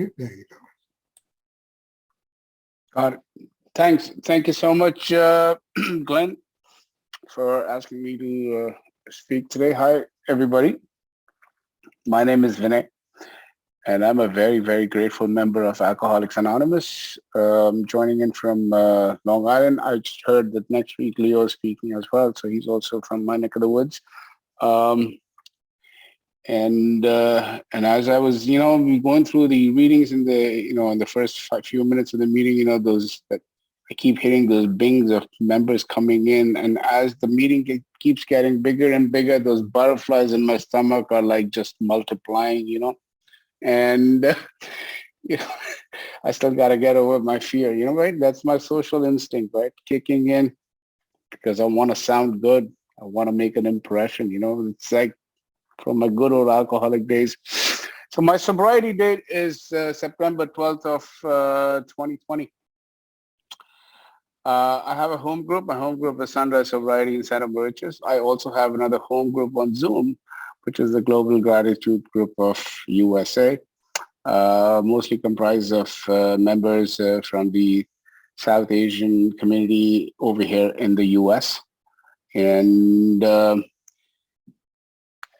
There you go. Got it. Thanks. Thank you so much, Glenn, for asking me to speak today. Hi, everybody. My name is Vinay, and I'm a very, very grateful member of Alcoholics Anonymous. Joining in from Long Island. I just heard that next week Leo is speaking as well, so he's also from my neck of the woods. Um, and as I was, going through the readings in in the first few minutes of the meeting, those that I keep hitting those bings of members coming in, and as the meeting keeps getting bigger and bigger, those butterflies in my stomach are like just multiplying, and you know, I still got to get over my fear, right? That's my social instinct, right? Kicking in because I want to sound good. I want to make an impression, it's like from my good old alcoholic days. So my sobriety date is September 12th of 2020. I have a home group. My home group is Sunrise Sobriety in Santa Moriches. I also have another home group on Zoom, which is the Global Gratitude Group of USA, mostly comprised of members from the South Asian community over here in the US. And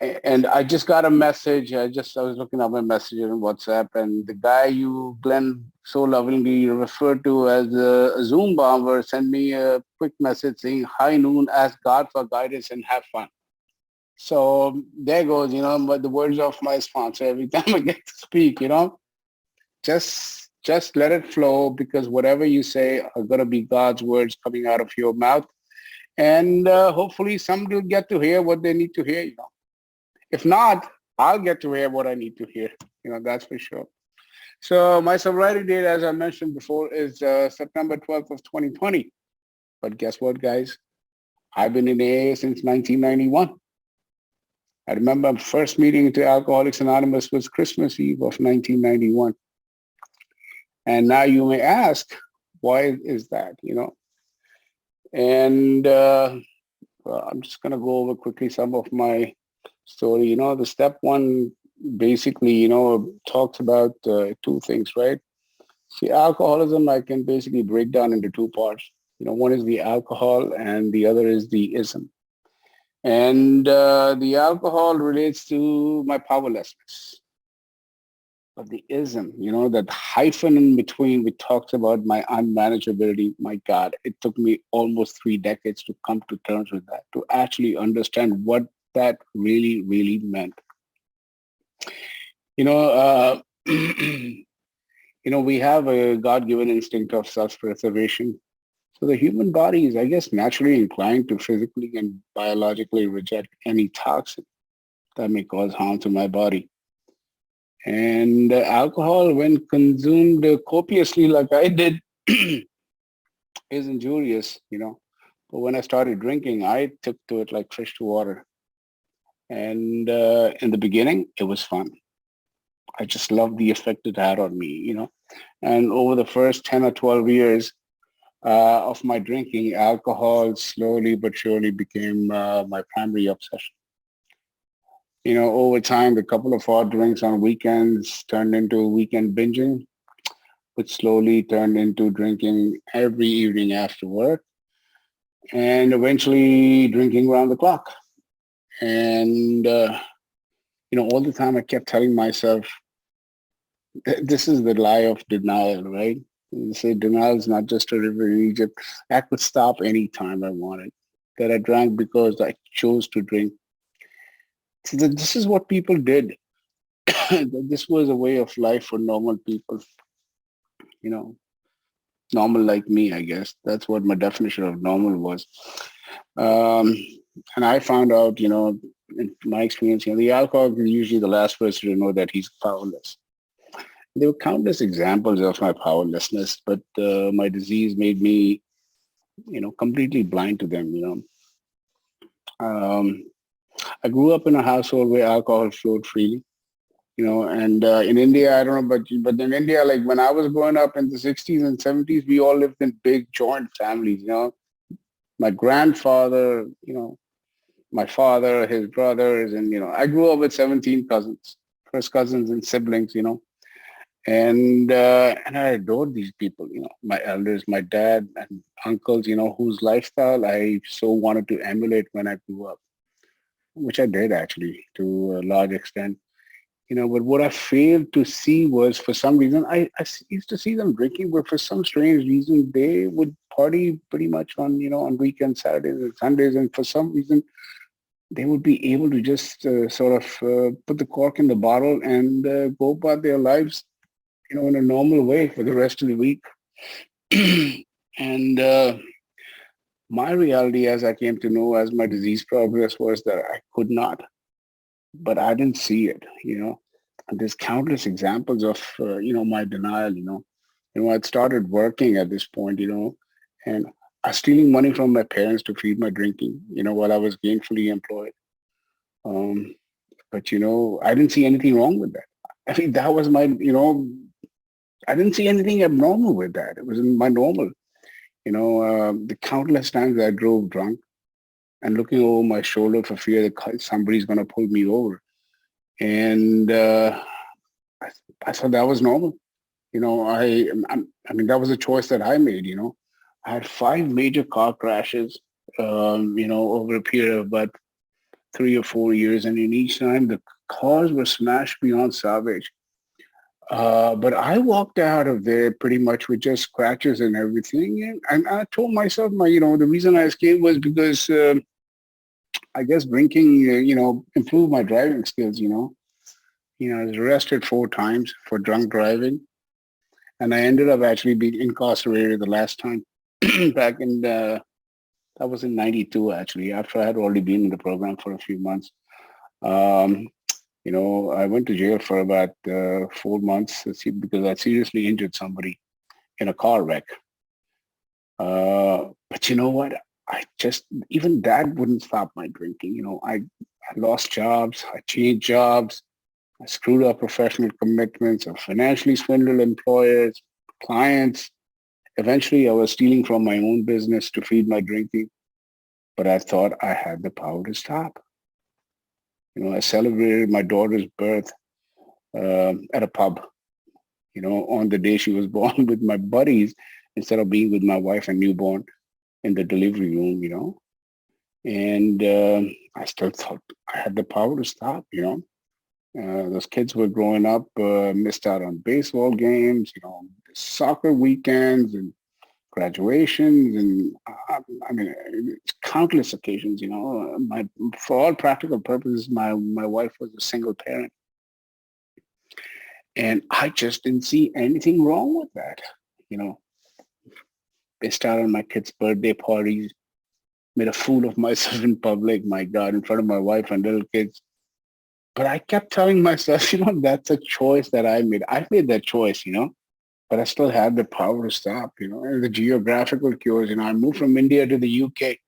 I just got a message. I was looking at my messages on WhatsApp, and the guy you, Glenn, so lovingly referred to as a Zoom bomber sent me a quick message saying, "High noon, ask God for guidance and have fun." So there goes, the words of my sponsor every time I get to speak, just let it flow, because whatever you say are going to be God's words coming out of your mouth. And hopefully somebody will get to hear what they need to hear, If not, I'll get to hear what I need to hear. That's for sure. So my sobriety date, as I mentioned before, is September 12th of 2020. But guess what, guys? I've been in AA since 1991. I remember my first meeting into Alcoholics Anonymous was Christmas Eve of 1991. And now you may ask, why is that, And well, I'm just going to go over quickly some of my story. The step one basically, talks about two things, right? See, alcoholism, I can basically break down into two parts. One is the alcohol and the other is the ism. And the alcohol relates to my powerlessness. But the ism, that hyphen in between, we talked about my unmanageability. My God, it took me almost 3 decades to come to terms with that, to actually understand what that really, really meant. We have a God-given instinct of self-preservation. So the human body is, I guess, naturally inclined to physically and biologically reject any toxin that may cause harm to my body. And alcohol, when consumed copiously like I did, is injurious, But when I started drinking, I took to it like fish to water. And in the beginning, it was fun. I just loved the effect it had on me, And over the first 10 or 12 years of my drinking, alcohol slowly but surely became my primary obsession. Over time, the couple of hot drinks on weekends turned into weekend binging, which slowly turned into drinking every evening after work, and eventually drinking around the clock. And, all the time I kept telling myself, this is the lie of denial, right? They say denial is not just a river in Egypt. I could stop any time I wanted. That I drank because I chose to drink. So this is what people did. This was a way of life for normal people, normal like me, I guess. That's what my definition of normal was. Um, and I found out, in my experience, the alcoholic is usually the last person to know that he's powerless. There were countless examples of my powerlessness, but my disease made me, completely blind to them. Um, I grew up in a household where alcohol flowed freely, and in India, I don't know, but in India, like when I was growing up in the 60s and 70s, we all lived in big joint families, My grandfather, my father, his brothers, and, I grew up with 17 cousins, first cousins and siblings, And I adored these people, my elders, my dad and uncles, whose lifestyle I so wanted to emulate when I grew up, which I did actually to a large extent. But what I failed to see was, for some reason, used to see them drinking, but for some strange reason, they would party pretty much on weekends, Saturdays and Sundays. And for some reason, they would be able to just sort of put the cork in the bottle and go about their lives, in a normal way for the rest of the week. And my reality, as I came to know as my disease progressed, was that I could not, but I didn't see it. And there's countless examples of my denial. I'd started working at this point, and I was stealing money from my parents to feed my drinking, while I was gainfully employed. Um, but I didn't see anything wrong with that. I think that was my, I didn't see anything abnormal with that. It was my normal. The countless times I drove drunk and looking over my shoulder for fear that somebody's going to pull me over. And I, I thought that was normal. I mean, that was a choice that I made. I had 5 major car crashes, over a period of about 3 or 4 years. And in each time, the cars were smashed beyond salvage. But I walked out of there pretty much with just scratches and everything. And I told myself, the reason I escaped was because I guess drinking, improved my driving skills. I was arrested 4 times for drunk driving, and I ended up actually being incarcerated the last time back in that was in '92 actually, after I had already been in the program for a few months. Um, I went to jail for about 4 months because I seriously injured somebody in a car wreck. But you know what? I just, even that wouldn't stop my drinking. I lost jobs, I changed jobs, I screwed up professional commitments, I financially swindled employers, clients. Eventually, I was stealing from my own business to feed my drinking, but I thought I had the power to stop. I celebrated my daughter's birth at a pub, on the day she was born with my buddies instead of being with my wife and newborn in the delivery room, And I still thought I had the power to stop. Those kids were growing up, missed out on baseball games, soccer weekends and graduations, and I mean, it's countless occasions. For all practical purposes, my wife was a single parent, and I just didn't see anything wrong with that. You know, missed out on my kids' birthday parties, made a fool of myself in public. My God, in front of my wife and little kids. But I kept telling myself, that's a choice that I made. I made that choice, but I still had the power to stop, and the geographical cures. I moved from India to the UK.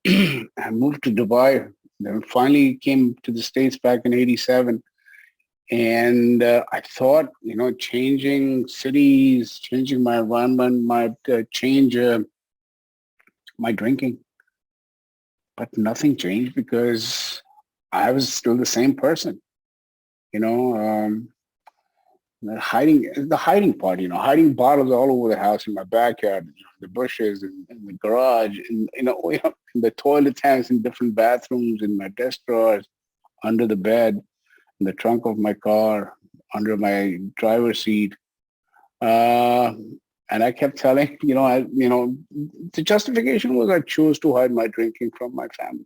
I moved to Dubai, then finally came to the States back in 87. And I thought, changing cities, changing my environment might change my drinking. But nothing changed because I was still the same person, you know. The hiding part, hiding bottles all over the house, in my backyard, the bushes, in the garage, in the toilet tanks, in different bathrooms, in my desk drawers, under the bed, in the trunk of my car, under my driver's seat. Uh, and I kept telling, the justification was I chose to hide my drinking from my family,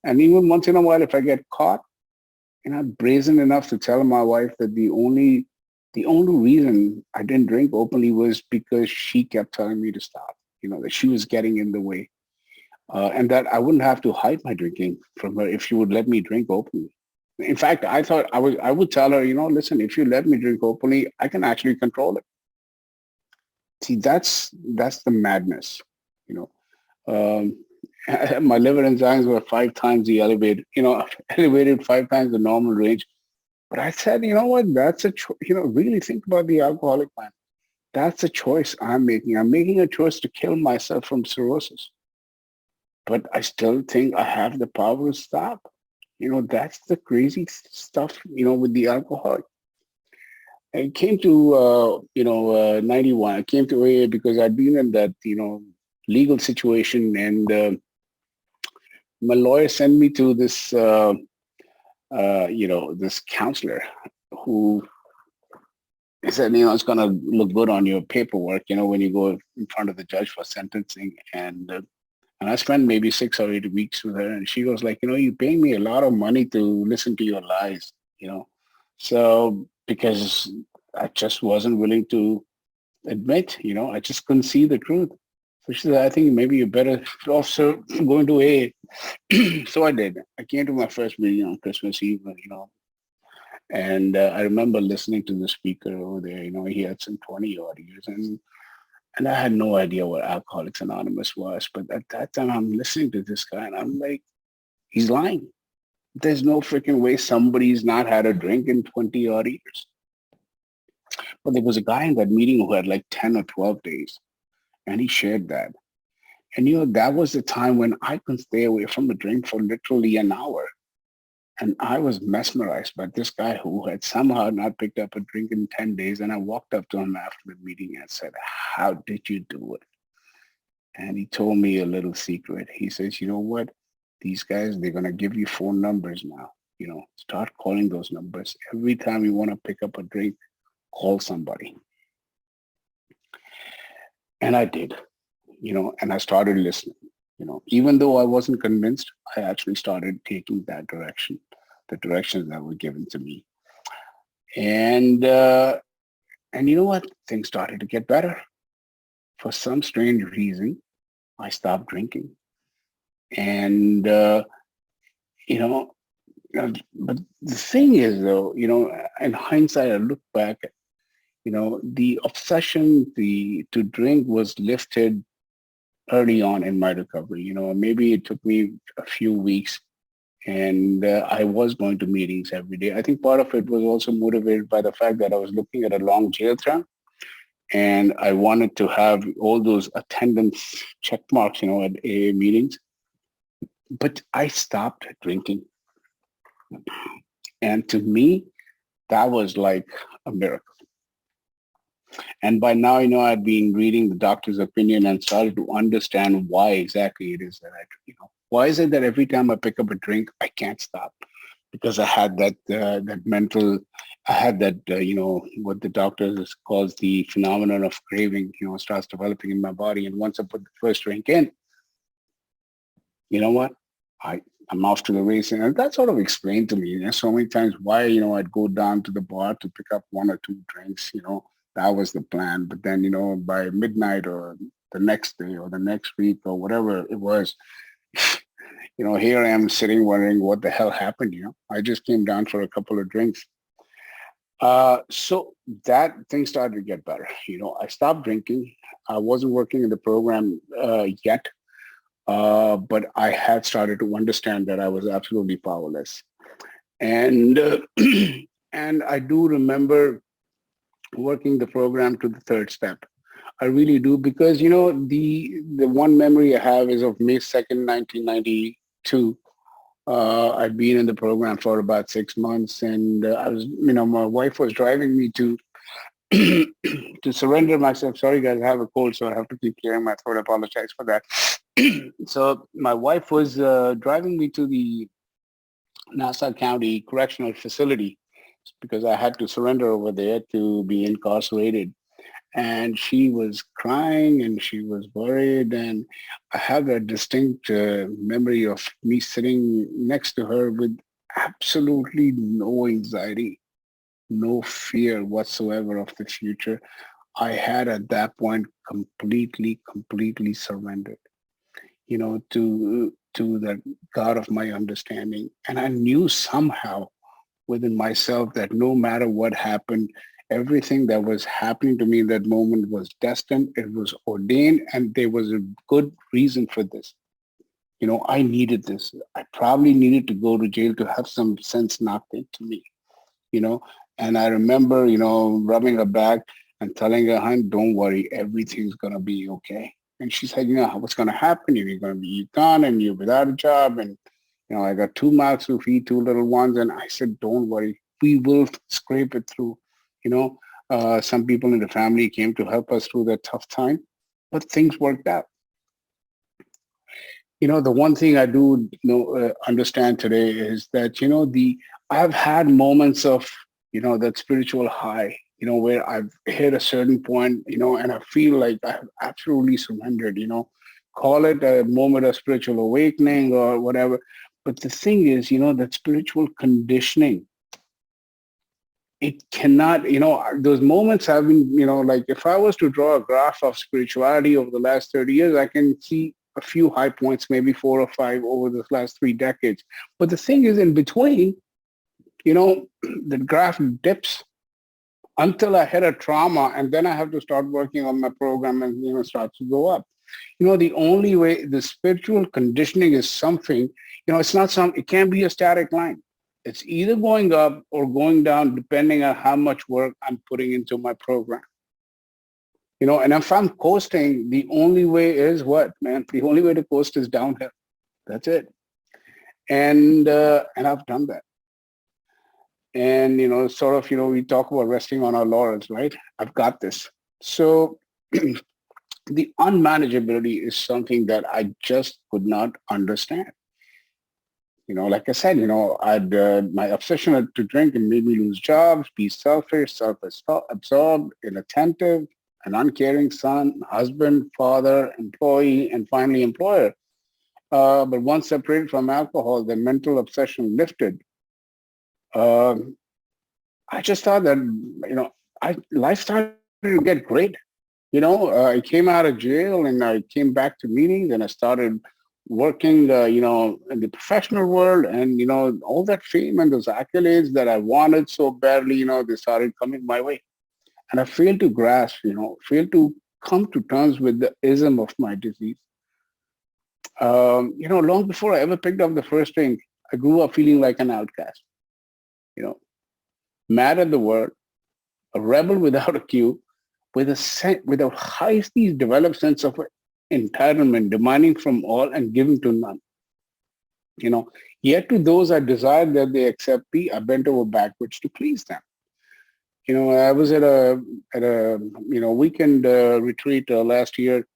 and even once in a while, if I get caught, I'm brazen enough to tell my wife that the only reason I didn't drink openly was because she kept telling me to stop, that she was getting in the way. And that I wouldn't have to hide my drinking from her if she would let me drink openly. In fact, I thought I would tell her, listen, if you let me drink openly, I can actually control it. See, that's the madness, you know. Um, my liver enzymes were 5 times the elevated, elevated 5 times the normal range. But I said, you know what? That's a really think about the alcoholic man. That's a choice I'm making. I'm making a choice to kill myself from cirrhosis. But I still think I have the power to stop. That's the crazy stuff, with the alcohol. I came to, 91. I came to AA because I'd been in that, legal situation, and my lawyer sent me to this, this counselor who said, it's going to look good on your paperwork, when you go in front of the judge for sentencing. And I spent maybe 6 or 8 weeks with her, and she was like, you paying me a lot of money to listen to your lies, So because I just wasn't willing to admit, I just couldn't see the truth. So she said, I think maybe you're better off, sir, going to AA. So I did. I came to my first meeting on Christmas Eve, and I remember listening to the speaker over there. He had some 20 odd years, and I had no idea what Alcoholics Anonymous was. But at that time, I'm listening to this guy, and I'm like, he's lying. There's no freaking way somebody's not had a drink in 20 odd years. But there was a guy in that meeting who had like 10 or 12 days, and he shared that. And, that was the time when I could stay away from the drink for literally an hour. And I was mesmerized by this guy who had somehow not picked up a drink in 10 days. And I walked up to him after the meeting and said, how did you do it? And he told me a little secret. He says, you know what? These guys, they're going to give you phone numbers now. Start calling those numbers. Every time you want to pick up a drink, call somebody. And I did, and I started listening. Even though I wasn't convinced, I actually started taking that direction, the directions that were given to me. And you know what? Things started to get better. For some strange reason, I stopped drinking. And, but the thing is, though, in hindsight, I look back, the obsession to drink was lifted early on in my recovery. Maybe it took me a few weeks, and I was going to meetings every day. I think part of it was also motivated by the fact that I was looking at a long jail term, and I wanted to have all those attendance check marks, at AA meetings. But I stopped drinking. And to me, that was like a miracle. And by now, I'd been reading the doctor's opinion and started to understand why exactly it is that why is it that every time I pick up a drink, I can't stop? Because I had that mental, I had that, what the doctors calls the phenomenon of craving, starts developing in my body. And once I put the first drink in, you know what? I'm off to the races. And that sort of explained to me, so many times why, I'd go down to the bar to pick up one or two drinks, that was the plan. But then, by midnight or the next day or the next week or whatever it was, here I am sitting wondering what the hell happened. I just came down for a couple of drinks. So that thing started to get better. I stopped drinking. I wasn't working in the program yet, but I had started to understand that I was absolutely powerless. And and I do remember working the program to the third step. I really do, because the one memory I have is of May 2nd, 1992. I'd been in the program for about 6 months, and I was, my wife was driving me to to surrender myself. Sorry, guys, I have a cold, so I have to keep clearing my throat. I apologize for that. So my wife was driving me to the Nassau County Correctional Facility because I had to surrender over there to be incarcerated. And she was crying and she was worried. And I have a distinct memory of me sitting next to her with absolutely no anxiety, no fear whatsoever of the future. I had at that point completely surrendered, to the God of my understanding. And I knew somehow within myself that no matter what happened, everything that was happening to me in that moment was destined, it was ordained, and there was a good reason for this. I needed this. I probably needed to go to jail to have some sense knocked into me, and I remember, rubbing her back and telling her, "Hun, don't worry, everything's going to be okay." And she said, what's going to happen? You're going to be gone and you're without a job. And, I got 2 mouths to feed, 2 little ones. And I said, don't worry, we will scrape it through. Some people in the family came to help us through that tough time, but things worked out. The one thing I do understand today is that, I've had moments of, that spiritual high, where I've hit a certain point, and I feel like I've absolutely surrendered, call it a moment of spiritual awakening or whatever. But the thing is, that spiritual conditioning, it cannot, those moments have been, like if I was to draw a graph of spirituality over the last 30 years, I can see a few high points, maybe 4 or 5 over the last 3 decades. But the thing is, in between, the graph dips until I hit a trauma, and then I have to start working on my program and, start to go up. The only way, the spiritual conditioning is something, it can't be a static line. It's either going up or going down, depending on how much work I'm putting into my program. And if I'm coasting, the only way is what, man? The only way to coast is downhill. That's it. And I've done that. And, sort of, we talk about resting on our laurels, right? I've got this. So the unmanageability is something that I just could not understand. Like I said, I'd my obsession to drink and made me lose jobs, be selfish, self-absorbed, inattentive, an uncaring son, husband, father, employee, and finally employer. But once separated from alcohol, the mental obsession lifted. I just thought that, life started to get great. I came out of jail and I came back to meetings and I started working, in the professional world, and, all that fame and those accolades that I wanted so badly, they started coming my way. And I failed to grasp, failed to come to terms with the ism of my disease. Long before I ever picked up the first drink, I grew up feeling like an outcast, mad at the world, a rebel without a cue, with a highly developed sense of entitlement, demanding from all and giving to none. Yet to those I desired that they accept me, I bent over backwards to please them. I was at a weekend retreat last year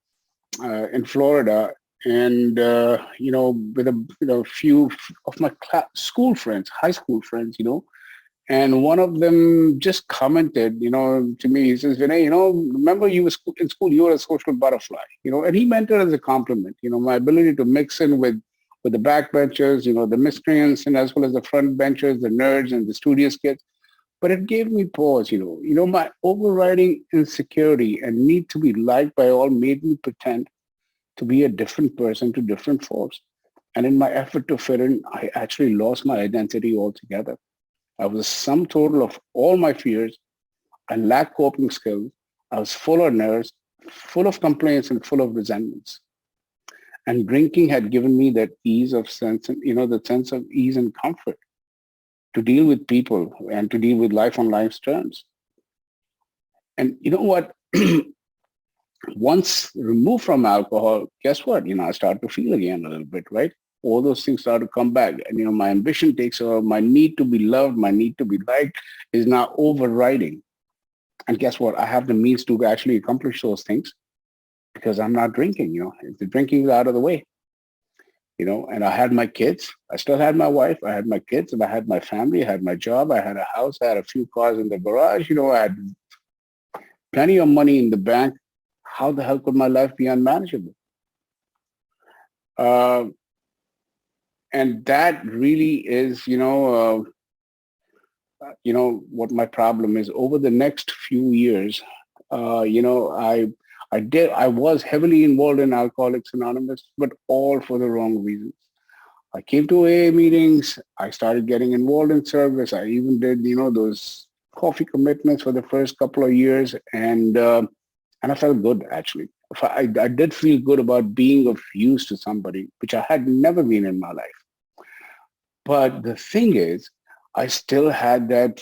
in Florida, and with a few of my school friends, high school friends, and one of them just commented, to me, he says, Vinay, remember you were in school, you were a social butterfly, and he meant it as a compliment, my ability to mix in with the backbenchers, the miscreants, and as well as the front benchers, the nerds and the studious kids. But it gave me pause, my overriding insecurity and need to be liked by all made me pretend to be a different person to different folks. And in my effort to fit in, I actually lost my identity altogether. I was a sum total of all my fears. I lacked coping skills. I was full of nerves, full of complaints, and full of resentments. And drinking had given me that ease of sense, the sense of ease and comfort to deal with people and to deal with life on life's terms. And you know what? Once removed from alcohol, guess what? I start to feel again a little bit, right? All those things start to come back. And, my ambition takes over. My need to be loved, my need to be liked is now overriding. And guess what? I have the means to actually accomplish those things because I'm not drinking, the drinking is out of the way, and I had my kids. I still had my wife. I had my kids, and I had my family. I had my job. I had a house. I had a few cars in the garage. I had plenty of money in the bank. How the hell could my life be unmanageable? And that really is, what my problem is. Over the next few years, I was heavily involved in Alcoholics Anonymous, but all for the wrong reasons. I came to AA meetings. I started getting involved in service. I even did, those coffee commitments for the first couple of years, and I felt good, actually. I did feel good about being of use to somebody, which I had never been in my life. But the thing is, I still had that,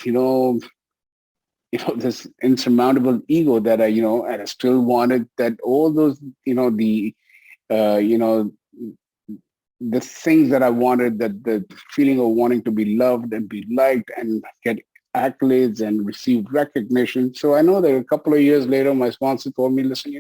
this insurmountable ego that and I still wanted that all those, the things that I wanted, that the feeling of wanting to be loved and be liked and get accolades and received recognition. So I know that a couple of years later, my sponsor told me, listen,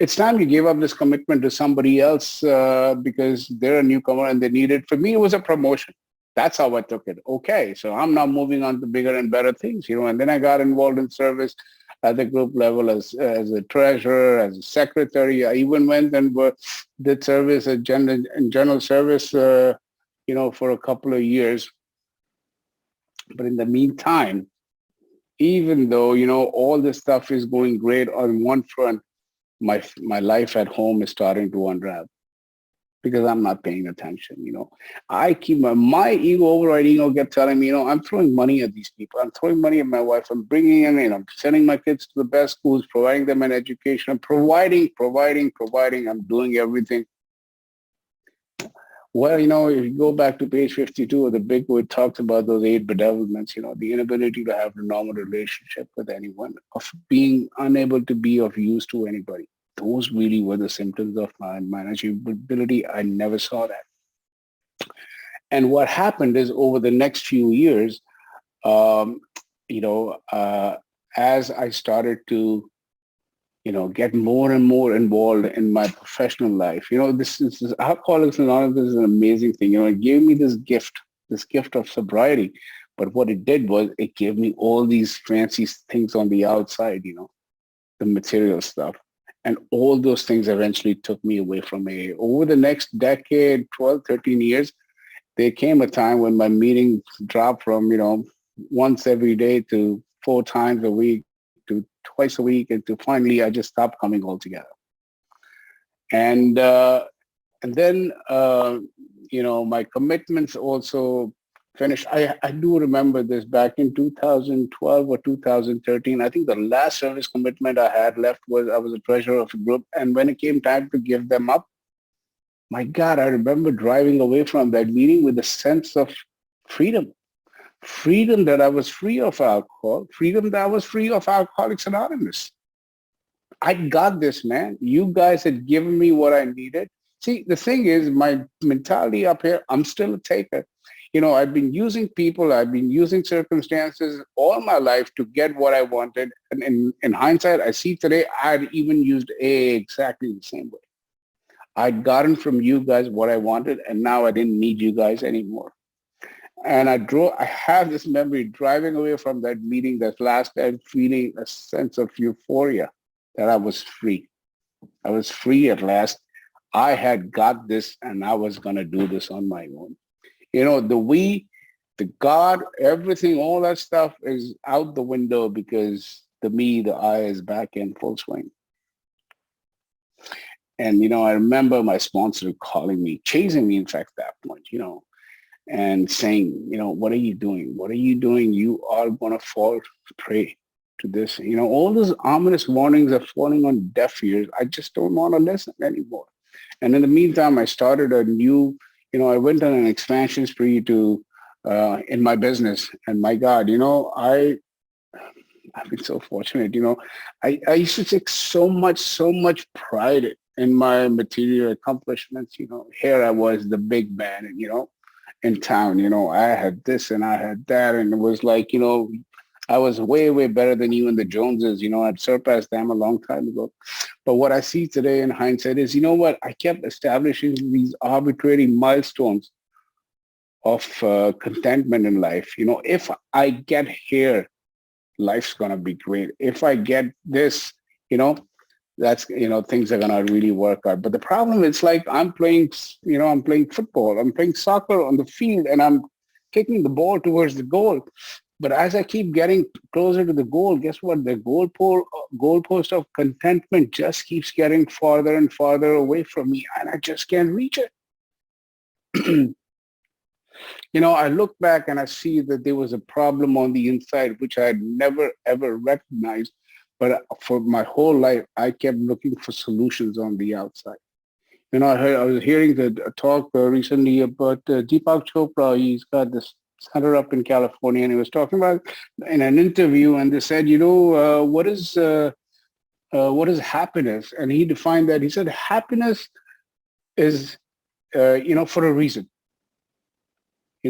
it's time you gave up this commitment to somebody else because they're a newcomer and they need it. For me, it was a promotion. That's how I took it. Okay, so I'm now moving on to bigger and better things, and then I got involved in service at the group level as a treasurer, as a secretary. I even went and did service at general service, for a couple of years. But in the meantime, even though, all this stuff is going great on one front, my life at home is starting to unravel because I'm not paying attention. I keep my ego, overriding ego, kept telling me, I'm throwing money at these people. I'm throwing money at my wife. I'm bringing in, I'm sending my kids to the best schools, providing them an education. I'm providing. I'm doing everything. Well, if you go back to page 52 of the big book, it talks about those 8 bedevilments, the inability to have a normal relationship with anyone, of being unable to be of use to anybody. Those really were the symptoms of my manageability. I never saw that. And what happened is over the next few years, as I started to get more and more involved in my professional life. This Alcoholics Anonymous is an amazing thing. It gave me this gift of sobriety. But what it did was it gave me all these fancy things on the outside, the material stuff. And all those things eventually took me away from AA. Over the next decade, 12, 13 years, there came a time when my meetings dropped from, once every day to 4 times a week to twice a week, and to finally I just stopped coming altogether. And then my commitments also finished. I do remember this back in 2012 or 2013. I think the last service commitment I had left was I was a treasurer of a group, and when it came time to give them up, my God, I remember driving away from that meeting with a sense of freedom. Freedom that I was free of alcohol, freedom that I was free of Alcoholics Anonymous. I got this, man. You guys had given me what I needed. See, the thing is, my mentality up here, I'm still a taker. I've been using people, I've been using circumstances all my life to get what I wanted. And in hindsight, I see today, I'd even used AA exactly the same way. I'd gotten from you guys what I wanted, and now I didn't need you guys anymore. And I have this memory driving away from that meeting that last time, feeling a sense of euphoria that I was free. I was free at last. I had got this, and I was going to do this on my own. The God, everything, all that stuff is out the window because the I is back in full swing. And, I remember my sponsor calling me, chasing me, in fact, at that point, and saying, what are you doing? What are you doing? You are going to fall prey to this. All those ominous warnings are falling on deaf ears. I just don't want to listen anymore. And in the meantime, I started a new, I went on an expansion spree in my business. And my God, I've been so fortunate, I used to take so much pride in my material accomplishments. Here I was, the big man, and, in town, I had this and I had that. And it was like, I was way, way better than you and the Joneses. I'd surpassed them a long time ago. But what I see today in hindsight is, what? I kept establishing these arbitrary milestones of contentment in life. If I get here, life's going to be great. If I get this, that's, things are going to really work out. But the problem is like I'm playing football, I'm playing soccer on the field, and I'm kicking the ball towards the goal. But as I keep getting closer to the goal, guess what? The goalpost of contentment just keeps getting farther and farther away from me, and I just can't reach it. I look back and I see that there was a problem on the inside, which I had never, ever recognized. But for my whole life, I kept looking for solutions on the outside. I was hearing the talk recently about Deepak Chopra. He's got this center up in California, and he was talking about in an interview, and they said, what is happiness? And he defined that. He said, happiness is, for a reason.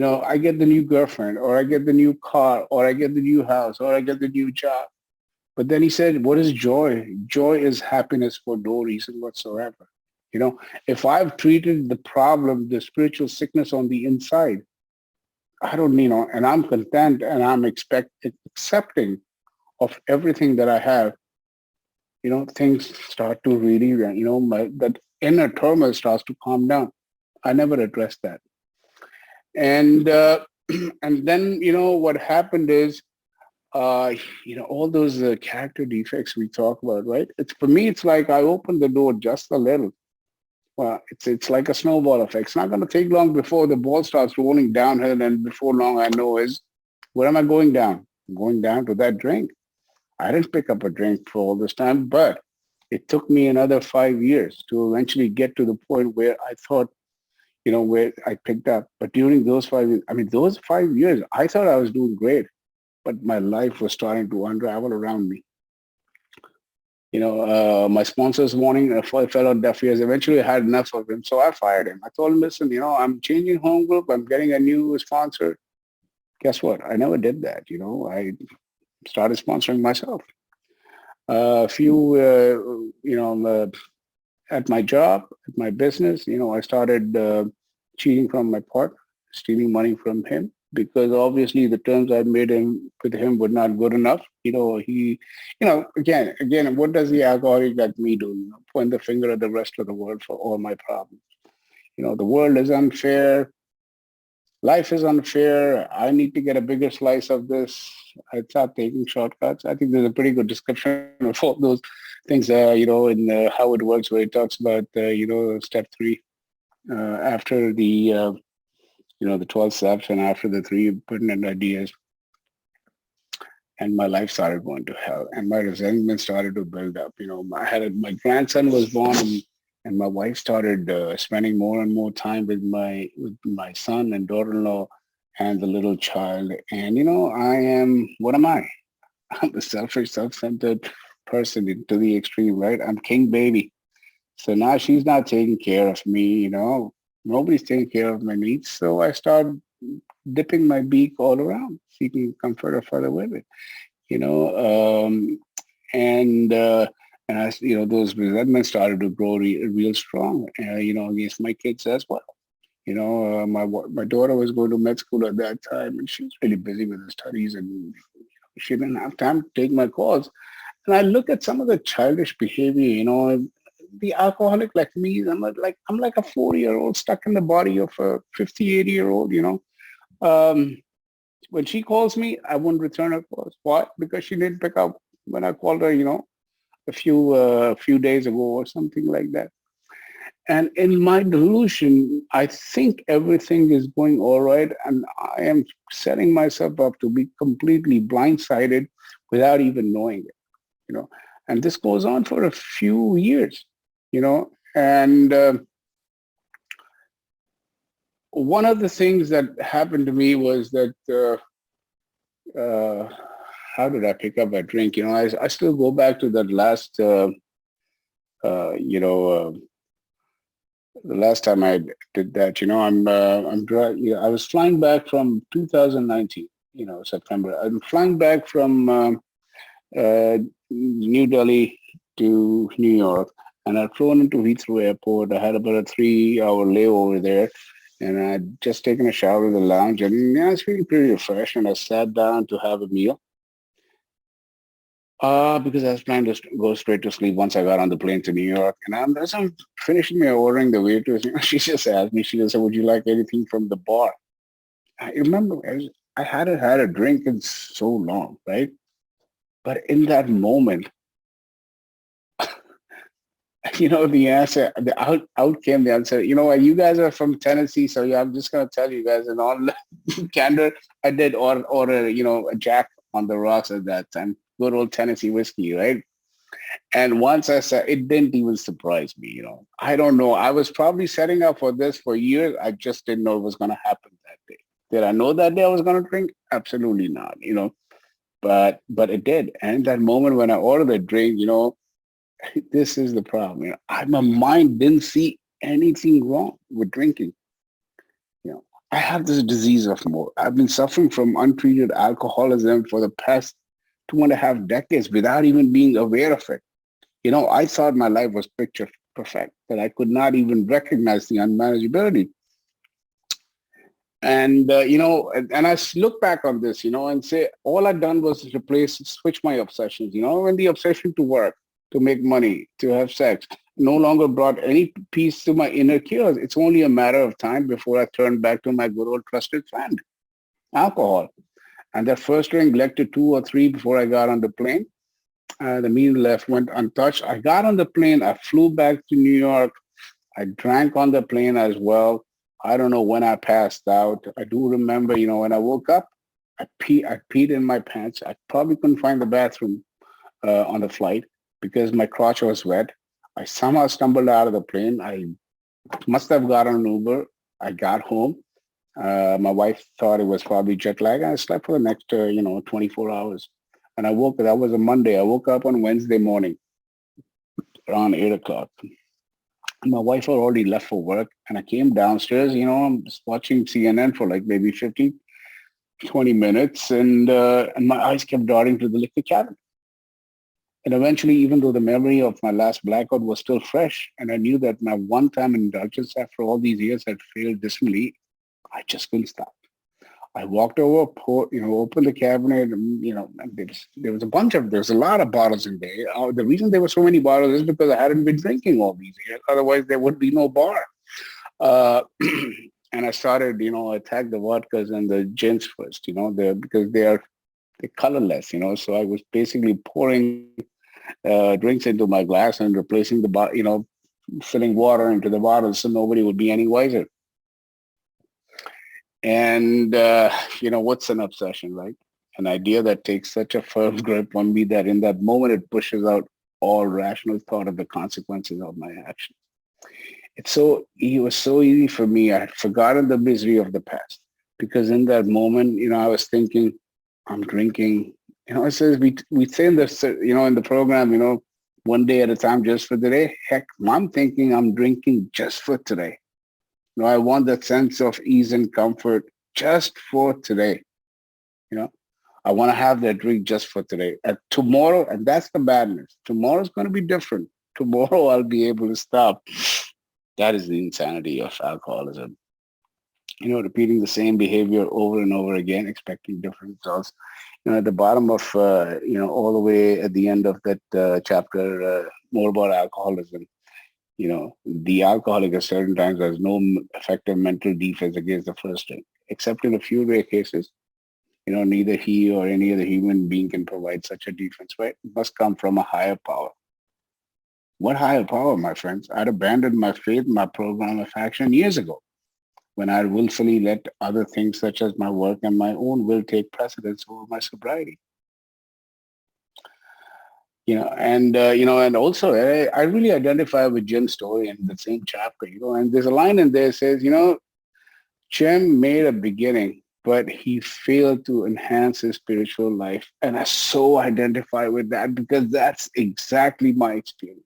I get the new girlfriend, or I get the new car, or I get the new house, or I get the new job. But then he said, what is joy? Joy is happiness for no reason whatsoever. You know, if I've treated the problem, the spiritual sickness on the inside, I don't, and I'm content and I'm accepting of everything that I have, things start to really, that inner turmoil starts to calm down. I never addressed that. And, and then, what happened is, all those character defects we talk about, right? It's for me, it's like I opened the door just a little. Well, it's like a snowball effect. It's not going to take long before the ball starts rolling downhill, and before long, I know is where am I going down? I'm going down to that drink. I didn't pick up a drink for all this time, but it took me another 5 years to eventually get to the point where I thought, where I picked up. But during those 5 years, those 5 years, I thought I was doing great, but my life was starting to unravel around me. My sponsor's warning fell on deaf ears. Eventually, I had enough of him, so I fired him. I told him, listen, I'm changing home group. I'm getting a new sponsor. Guess what? I never did that. I started sponsoring myself. A few, at my job, at my business, I started cheating from my partner, stealing money from him, because obviously the terms I made with him were not good enough. Again, what does the alcoholic like me do? Point the finger at the rest of the world for all my problems. The world is unfair. Life is unfair. I need to get a bigger slice of this. I start taking shortcuts. I think there's a pretty good description of all those things, in how it works, where it talks about, step 3, after the 12 steps, and after the 3 pertinent ideas. And my life started going to hell, and my resentment started to build up. My grandson was born, and my wife started spending more and more time with my son and daughter-in-law and the little child. And what am I? I'm a selfish, self-centered person to the extreme, right? I'm king baby. So now she's not taking care of me. Nobody's taking care of my needs. So I start dipping my beak all around, seeking comfort of other women. you know, um, and and as those resentments started to grow real strong, against my kids as well. My daughter was going to med school at that time, and she was really busy with her studies, and she didn't have time to take my calls. And I look at some of the childish behavior, the alcoholic like me, I'm like a 40-year-old stuck in the body of a 50, 80-year-old, Um, when she calls me, I won't return her calls. Why? Because she didn't pick up when I called her, a few days ago or something like that. And in my delusion, I think everything is going all right, and I am setting myself up to be completely blindsided without even knowing it. And this goes on for a few years. And one of the things that happened to me was that. Uh, how did I pick up a drink? I still go back to that last, uh, you know, uh, the last time I did that. I was flying back from 2019, September. I'm flying back from New Delhi to New York, and I'd flown into Heathrow Airport. I had about a 3-hour layover there, and I'd just taken a shower in the lounge, and I was feeling pretty refreshed, and I sat down to have a meal. Because I was planning to go straight to sleep once I got on the plane to New York. And as I'm finishing my ordering, the waitress, she just asked me, she said, would you like anything from the bar? I remember I hadn't had a drink in so long, right? But in that moment, the answer, out came the answer. You guys are from Tennessee, so yeah, I'm just going to tell you guys in all candor, I did order, a Jack on the rocks at that time. Good old Tennessee whiskey, right? And once I said, it didn't even surprise me, I don't know. I was probably setting up for this for years. I just didn't know it was going to happen that day. Did I know that day I was going to drink? Absolutely not, but it did. And that moment when I ordered the drink, this is the problem. My mind didn't see anything wrong with drinking. I have this disease of more. I've been suffering from untreated alcoholism for the past 2.5 decades without even being aware of it. I thought my life was picture perfect, that I could not even recognize the unmanageability. And, and look back on this, and say, all I've done was switch my obsessions, when the obsession to work, to make money, to have sex, no longer brought any peace to my inner chaos. It's only a matter of time before I turn back to my good old trusted friend, alcohol. And that first drink led to two or three before I got on the plane. The meal left went untouched. I got on the plane. I flew back to New York. I drank on the plane as well. I don't know when I passed out. I do remember, when I woke up, I peed in my pants. I probably couldn't find the bathroom on the flight because my crotch was wet. I somehow stumbled out of the plane. I must have got an Uber. I got home. My wife thought it was probably jet lag. I slept for the next, 24 hours. And that was a Monday. I woke up on Wednesday morning around 8 o'clock. My wife had already left for work, and I came downstairs, I'm just watching CNN for like maybe 15, 20 minutes, and my eyes kept darting to the liquor cabinet. And eventually, even though the memory of my last blackout was still fresh, and I knew that my one-time indulgence after all these years had failed dismally, I just couldn't stop. I walked over, opened the cabinet, and there was a lot of bottles in there. The reason there were so many bottles is because I hadn't been drinking all these years. Otherwise, there would be no bar. Uh, and I started, I attacked the vodkas and the gins first, because they're colorless, So I was basically pouring drinks into my glass and replacing filling water into the bottles so nobody would be any wiser. And, what's an obsession, right? An idea that takes such a firm grip on me that in that moment it pushes out all rational thought of the consequences of my actions. It was so easy for me. I had forgotten the misery of the past because in that moment, I was thinking, I'm drinking. It says we say in in the program, one day at a time, just for today. Heck, I'm thinking I'm drinking just for today. I want that sense of ease and comfort just for today. I want to have that drink just for today. And tomorrow, and that's the madness. Tomorrow's going to be different. Tomorrow I'll be able to stop. That is the insanity of alcoholism. Repeating the same behavior over and over again, expecting different results. At the bottom of, all the way at the end of that chapter, more about alcoholism, the alcoholic at certain times has no effective mental defense against the first drink, except in a few rare cases. Neither he or any other human being can provide such a defense, right? It must come from a higher power. What higher power, my friends? I'd abandoned my faith, my program of action years ago when I willfully let other things such as my work and my own will take precedence over my sobriety. And also I really identify with Jim's story in the same chapter, and there's a line in there that says, Jim made a beginning, but he failed to enhance his spiritual life. And I so identify with that because that's exactly my experience.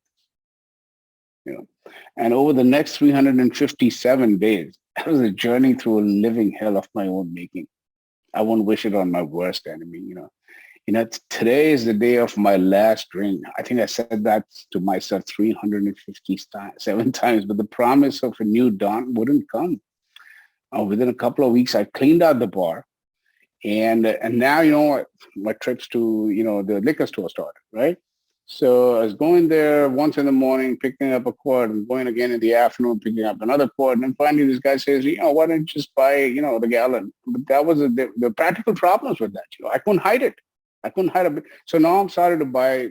And over the next 357 days, that was a journey through a living hell of my own making. I won't wish it on my worst enemy, today is the day of my last drink. I think I said that to myself 357 times, but the promise of a new dawn wouldn't come. Within a couple of weeks, I cleaned out the bar. And now, my trips to, the liquor store started, right? So I was going there once in the morning, picking up a quart, and going again in the afternoon, picking up another quart. And then finally this guy says, why don't you just buy, the gallon? But that was the practical problems with that. I couldn't hide it. I couldn't hide it. So now I'm started to buy,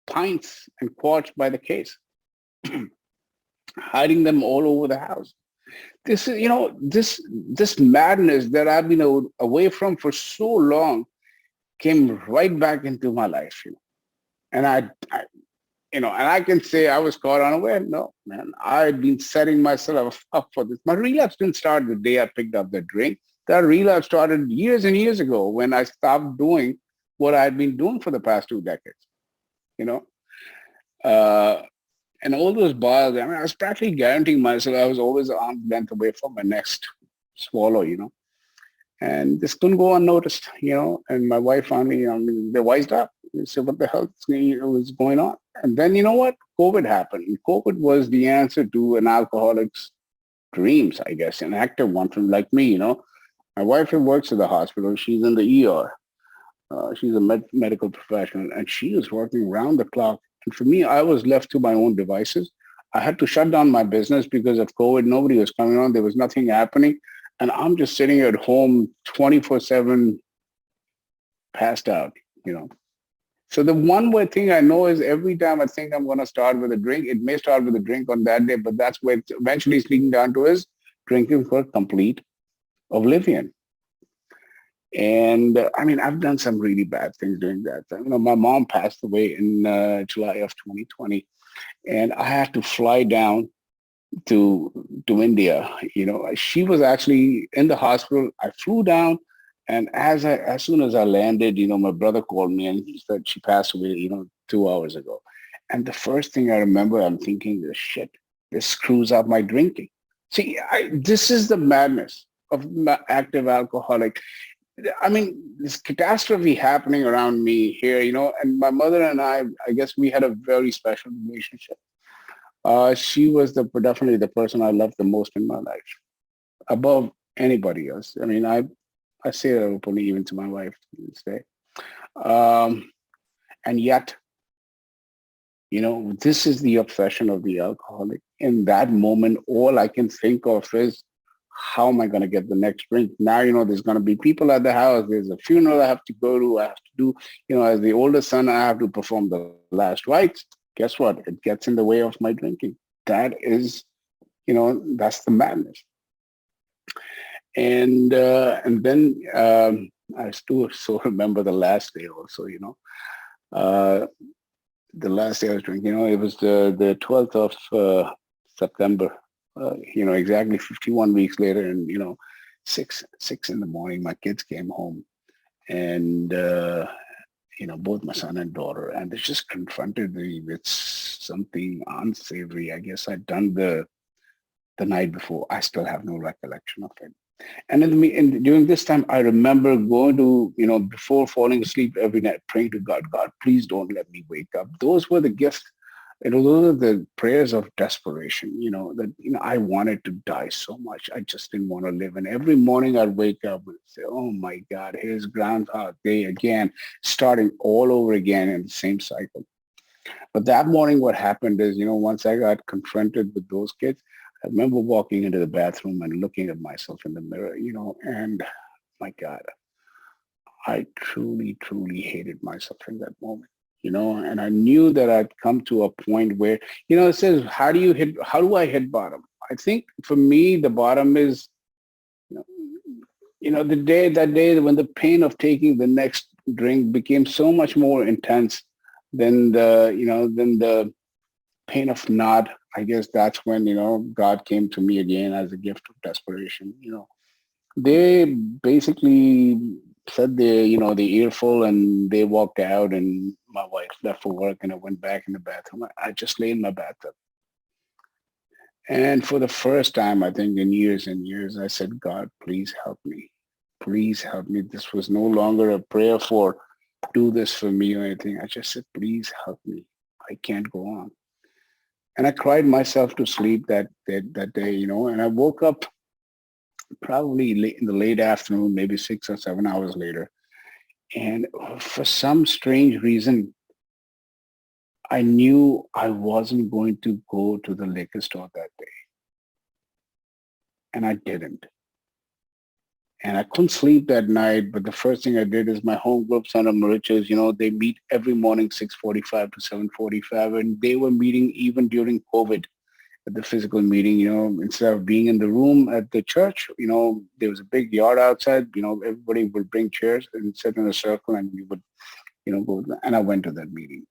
pints and quarts by the case, hiding them all over the house. This is, this madness that I've been away from for so long came right back into my life, And and I can say I was caught unaware. No, man, I'd been setting myself up for this. My relapse didn't start the day I picked up the drink. That relapse started years and years ago when I stopped doing what I'd been doing for the past 2 decades, and all those bars, I was practically guaranteeing myself I was always arm's length away from my next, swallow, and this couldn't go unnoticed, and my wife finally, they wised up. They said, what the hell was going on? And then, you know what? COVID happened. And COVID was the answer to an alcoholic's dreams, I guess, an active one from like me, My wife works at the hospital. She's in the ER. She's a medical professional, and she was working round the clock. And for me, I was left to my own devices. I had to shut down my business because of COVID. Nobody was coming on. There was nothing happening. And I'm just sitting at home 24/7, passed out, So the one way thing I know is every time I think I'm going to start with a drink, it may start with a drink on that day, but that's where it's eventually leading down to is drinking for complete oblivion. And I mean, I've done some really bad things doing that. My mom passed away in July of 2020, and I had to fly down to India. She was actually in the hospital. I flew down, and as soon as I landed, my brother called me and he said she passed away, 2 hours ago. And the first thing I remember, I'm thinking, this shit, this screws up my drinking. See, this is the madness of active alcoholic. I mean, this catastrophe happening around me here, and my mother and I guess we had a very special relationship. She was definitely the person I loved the most in my life, above anybody else. I mean, I say that openly even to my wife to this day. And yet, this is the obsession of the alcoholic. In that moment, all I can think of is, how am I going to get the next drink? Now, there's going to be people at the house. There's a funeral I have to go to. I have to do, as the oldest son, I have to perform the last rites. Guess what? It gets in the way of my drinking. That is, that's the madness. And then I still so remember the last day also, the last day I was drinking, it was the 12th of September, exactly 51 weeks later, and, 6 in the morning, my kids came home, and, both my son and daughter, and they just confronted me with something unsavory. I guess I'd done the night before. I still have no recollection of it. And during this time, I remember going to, before falling asleep every night, praying to God, God, please don't let me wake up. Those were the gifts. Those are the prayers of desperation, that, I wanted to die so much. I just didn't want to live. And every morning I'd wake up and say, oh my God, here's Groundhog Day again, starting all over again in the same cycle. But that morning, what happened is, once I got confronted with those kids, I remember walking into the bathroom and looking at myself in the mirror, and my God, I truly, truly hated myself in that moment. And I knew that I'd come to a point where, it says, how do I hit bottom? I think for me, the bottom is, that day when the pain of taking the next drink became so much more intense than the pain of not. I guess that's when, God came to me again as a gift of desperation. They basically said the earful, and they walked out, and my wife left for work, and I went back in the bathroom. I just lay in my bathtub. And for the first time, I think in years and years, I said, God, please help me. Please help me. This was no longer a prayer for do this for me or anything. I just said, please help me. I can't go on. And I cried myself to sleep that day, and I woke up probably in the late afternoon, maybe 6 or 7 hours later. And for some strange reason, I knew I wasn't going to go to the liquor store that day. And I didn't. And I couldn't sleep that night, but the first thing I did is my home group, son of Moriches, they meet every morning, 6:45 to 7:45, and they were meeting even during COVID at the physical meeting, instead of being in the room at the church, there was a big yard outside, everybody would bring chairs and sit in a circle, and we would, go, and I went to that meeting.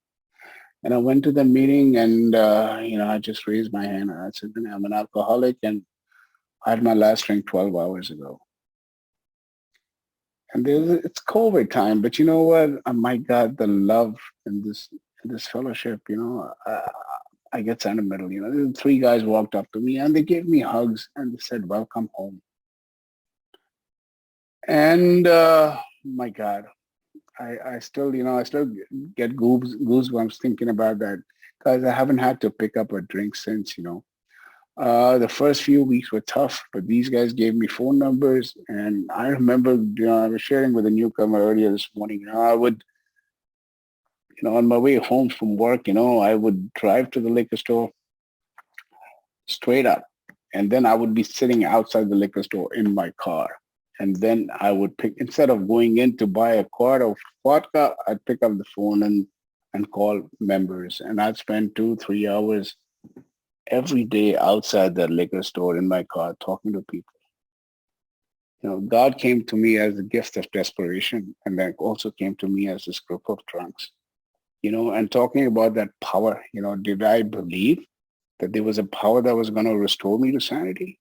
And I went to the meeting, and, I just raised my hand, and I said, I'm an alcoholic, and I had my last drink 12 hours ago. And it's COVID time, but you know what? My God, the love in this fellowship, I get sentimental. 3 guys walked up to me and they gave me hugs and they said, welcome home. And my God, I still, I still get goosebumps thinking about that because I haven't had to pick up a drink since. The first few weeks were tough, but these guys gave me phone numbers, and I remember, I was sharing with a newcomer earlier this morning. I would, on my way home from work, I would drive to the liquor store straight up, and then I would be sitting outside the liquor store in my car, and then I would pick instead of going in to buy a quart of vodka, I'd pick up the phone and call members, and I'd spend 2 3 hours every day outside that liquor store in my car talking to people. God came to me as a gift of desperation, and then also came to me as this group of drunks. And talking about that power, did I believe that there was a power that was going to restore me to sanity?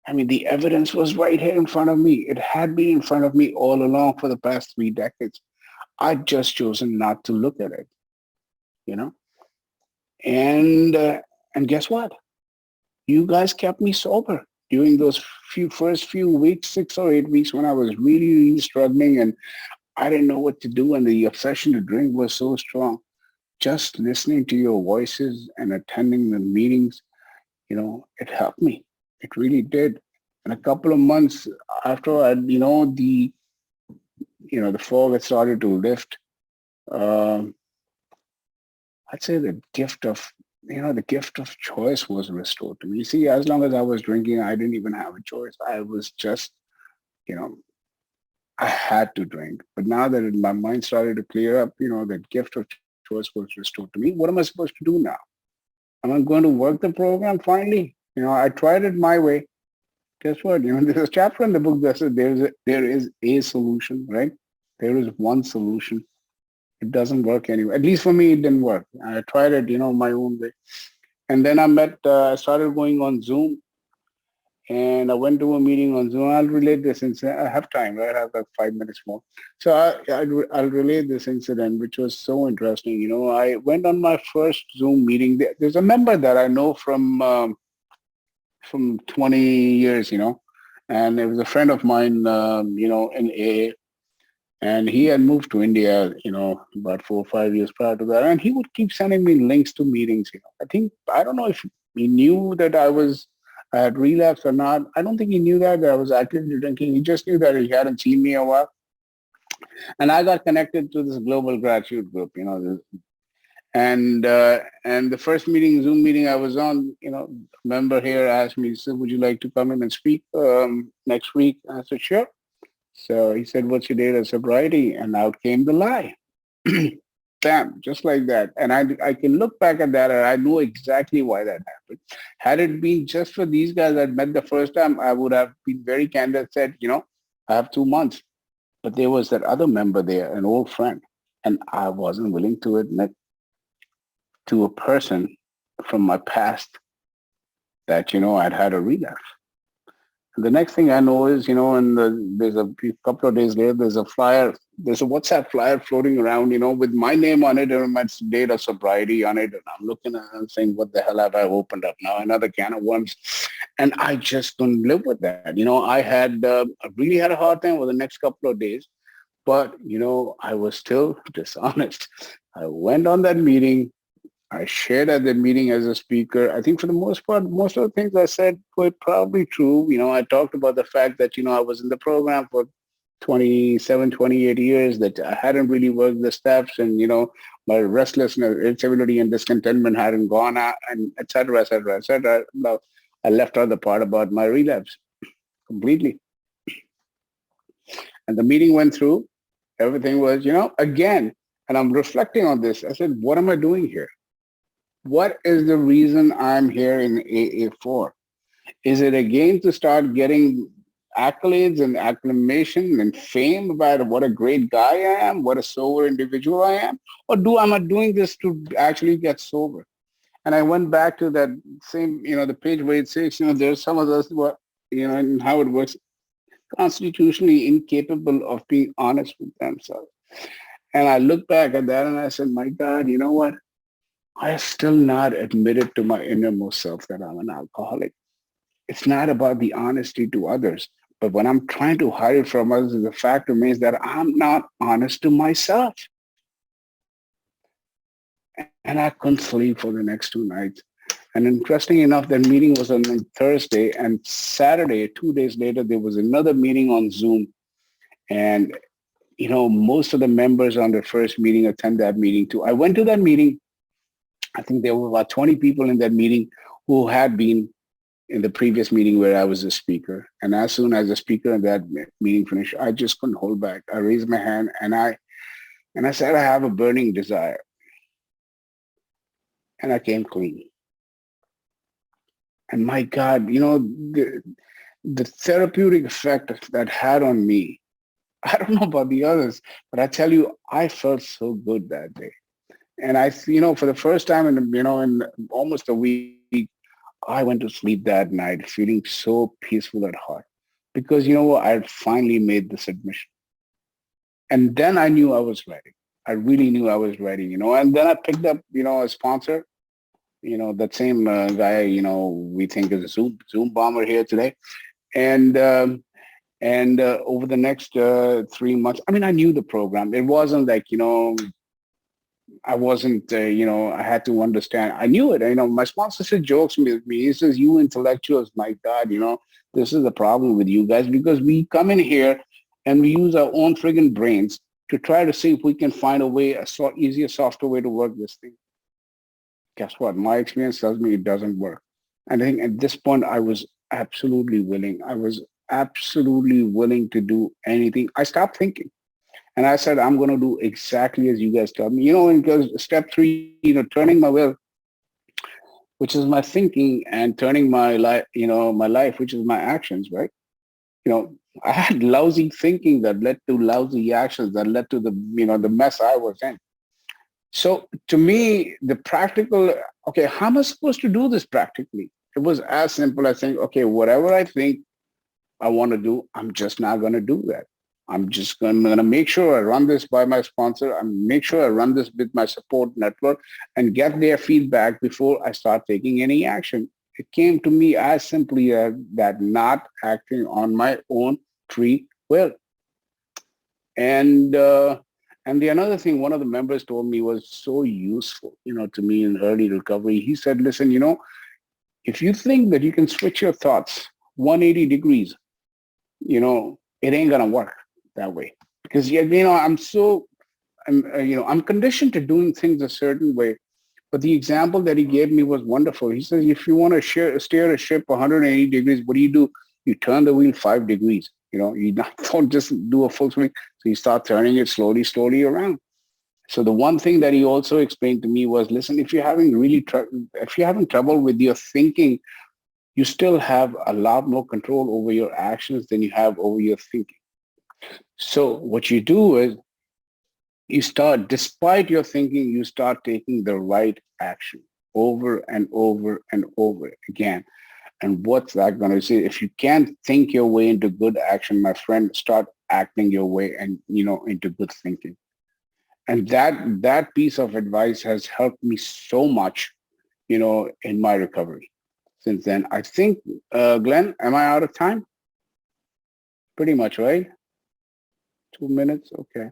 I mean, the evidence was right here in front of me. It had been in front of me all along for the past 3 decades. I'd just chosen not to look at it, you know? And, uh, and guess what? You guys kept me sober during those first few weeks, 6 or 8 weeks when I was really, really struggling and I didn't know what to do. And the obsession to drink was so strong. Just listening to your voices and attending the meetings, it helped me. It really did. And a couple of months after the fog had started to lift, um, I'd say the gift of choice was restored to me. You see, as long as I was drinking, I didn't even have a choice. I was just, you know, I had to drink. But now that my mind started to clear up, that gift of choice was restored to me. What am I supposed to do now? Am I going to work the program finally? I tried it my way. Guess what? There's a chapter in the book that says there is a solution, right? There is one solution. It doesn't work anyway. At least for me, it didn't work. I tried it, my own way. And then I started going on Zoom, and I went to a meeting on Zoom. I'll relate this incident. I have time, right? I have like 5 minutes more. So I'll relate this incident, which was so interesting. I went on my first Zoom meeting. There's a member that I know from 20 years, and it was a friend of mine, in AA. And he had moved to India, about 4 or 5 years prior to that. And he would keep sending me links to meetings. I don't know if he knew that I had relapsed or not. I don't think he knew that I was actively drinking. He just knew that he hadn't seen me a while. And I got connected to this global gratitude group, and the first Zoom meeting I was on, member here asked me, so would you like to come in and speak next week? I said, sure. So he said, what's your date of sobriety? And out came the lie. Bam, just like that. And I can look back at that and I know exactly why that happened. Had it been just for these guys I'd met the first time, I would have been very candid, said, I have 2 months. But there was that other member there, an old friend. And I wasn't willing to admit to a person from my past that, I'd had a relapse. The next thing I know is, and there's a couple of days later, there's a WhatsApp flyer floating around, with my name on it and my date of sobriety on it. And I'm looking at it and saying, what the hell have I opened up now? Another can of worms. And I just couldn't live with that. I really had a hard time for the next couple of days, but, I was still dishonest. I went on that meeting. I shared at the meeting as a speaker. I think for the most part, most of the things I said were probably true. I talked about the fact that, I was in the program for 27, 28 years, that I hadn't really worked the steps and, my restlessness, irritability and discontentment hadn't gone out and et cetera, et cetera, et cetera. Now, I left out the part about my relapse completely. And the meeting went through. Everything was, again, and I'm reflecting on this. I said, what am I doing here? What is the reason I'm here in AA for? Is it again to start getting accolades and acclamation and fame about what a great guy I am, what a sober individual I am? Or am I doing this to actually get sober? And I went back to that same, the page where it says, there's some of those who are, and how it works, constitutionally incapable of being honest with themselves. And I look back at that and I said, my God, you know what? I have still not admitted to my innermost self that I'm an alcoholic. It's not about the honesty to others. But when I'm trying to hide it from others, the fact remains that I'm not honest to myself. And I couldn't sleep for the next 2 nights. And interesting enough, that meeting was on Thursday, and Saturday, 2 days later, there was another meeting on Zoom. And, most of the members on the first meeting attend that meeting too. I went to that meeting. I think there were about 20 people in that meeting who had been in the previous meeting where I was a speaker. And as soon as the speaker in that meeting finished, I just couldn't hold back. I raised my hand and I said, I have a burning desire. And I came clean. And my God, the therapeutic effect that had on me, I don't know about the others, but I tell you, I felt so good that day. And for the first time in almost a week, I went to sleep that night feeling so peaceful at heart. Because you know what? I had finally made the submission. And then I knew I was ready. I really knew I was ready, and then I picked up, a sponsor, that same guy, we think is a Zoom bomber here today. And over the next 3 months, I mean, I knew the program. It wasn't like, I wasn't, I had to understand. I knew it. My sponsor said jokes with me. He says, you intellectuals, my God, this is the problem with you guys, because we come in here and we use our own friggin' brains to try to see if we can find a way, easier, softer way to work this thing. Guess what? My experience tells me it doesn't work. And I think at this point, I was absolutely willing. I was absolutely willing to do anything. I stopped thinking. And I said, I'm going to do exactly as you guys tell me. Because step 3, turning my will, which is my thinking, and turning my life, my life, which is my actions, right? I had lousy thinking that led to lousy actions that led to the mess I was in. So to me, the practical, okay, how am I supposed to do this practically? It was as simple as saying, okay, whatever I think I want to do, I'm just not going to do that. I'm just going to make sure I run this by my sponsor. I'm make sure I run this with my support network and get their feedback before I start taking any action. It came to me as simply as that, not acting on my own free will. And the another thing one of the members told me was so useful, to me in early recovery. He said, listen, if you think that you can switch your thoughts 180 degrees, it ain't going to work that way. Because, I'm conditioned to doing things a certain way. But the example that he gave me was wonderful. He says, if you want to steer a ship 180 degrees, what do? You turn the wheel 5 degrees. You don't just do a full swing. So you start turning it slowly, slowly around. So the one thing that he also explained to me was, listen, if you're having trouble with your thinking, you still have a lot more control over your actions than you have over your thinking. So what you do is you start, despite your thinking, you start taking the right action over and over and over again. And what's that going to say? If you can't think your way into good action, my friend, start acting your way and, into good thinking. And that piece of advice has helped me so much, in my recovery since then. I think, Glenn, am I out of time? Pretty much, right? 2 minutes? Okay.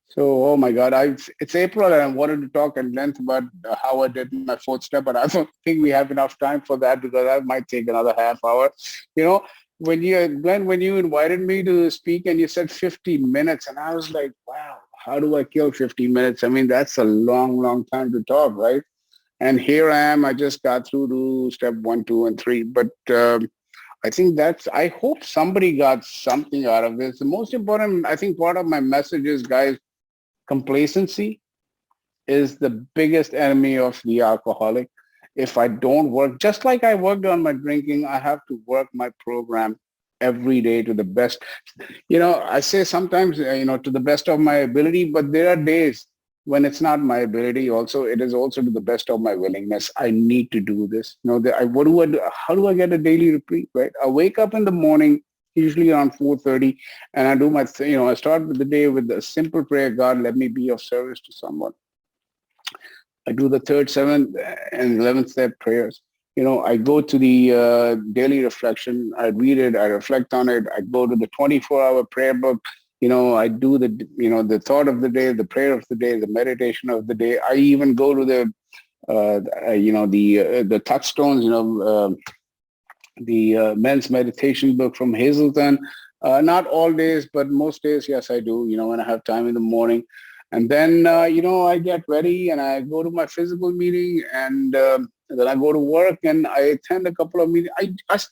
So, oh my God, it's April and I wanted to talk at length about how I did my 4th step, but I don't think we have enough time for that because that might take another half hour. When you invited me to speak and you said 50 minutes and I was like, wow, how do I kill 50 minutes? I mean, that's a long, long time to talk, right? And here I am, I just got through to step 1, 2, and 3, but I think I hope somebody got something out of this. The most important, I think part of my message is, guys, complacency is the biggest enemy of the alcoholic. If I don't work, just like I worked on my drinking, I have to work my program every day to the best. I say sometimes, to the best of my ability, but there are days when it's not my ability. Also, it is also to the best of my willingness. I need to do this. What do I do? How do I get a daily reprieve, right? I wake up in the morning, usually around 4:30, and I do my, I start with the day with a simple prayer, God, let me be of service to someone. I do the 3rd, 7th, and 11th step prayers. I go to the daily reflection. I read it. I reflect on it. I go to the 24-hour prayer book. I do the thought of the day, the prayer of the day, the meditation of the day. I even go to the touchstones, the men's meditation book from Hazelton. Not all days, but most days, yes, I do, when I have time in the morning. And then, I get ready and I go to my physical meeting, and then I go to work and I attend a couple of meetings.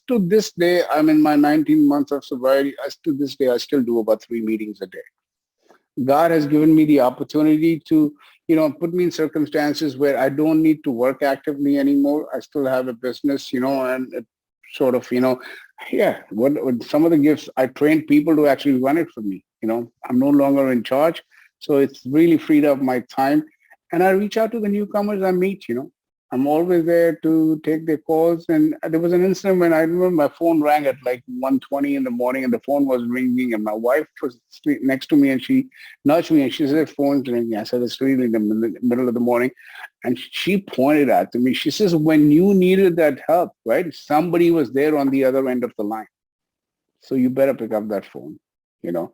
To this day, I'm in my 19 months of sobriety. To this day, I still do about 3 meetings a day. God has given me the opportunity to, put me in circumstances where I don't need to work actively anymore. I still have a business, and it sort of, yeah, what some of the gifts, I trained people to actually run it for me. I'm no longer in charge. So it's really freed up my time. And I reach out to the newcomers I meet. I'm always there to take their calls. And there was an incident when I remember my phone rang at like 1:20 in the morning, and the phone was ringing, and my wife was next to me, and she nudged me and she said, "Phone's ringing." I said, "It's really in the middle of the morning." And she pointed out to me, she says, "When you needed that help, right, somebody was there on the other end of the line. So you better pick up that phone, you know."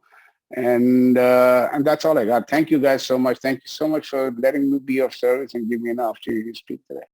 And that's all I got. Thank you guys so much. Thank you so much for letting me be of service and give me an opportunity to speak today.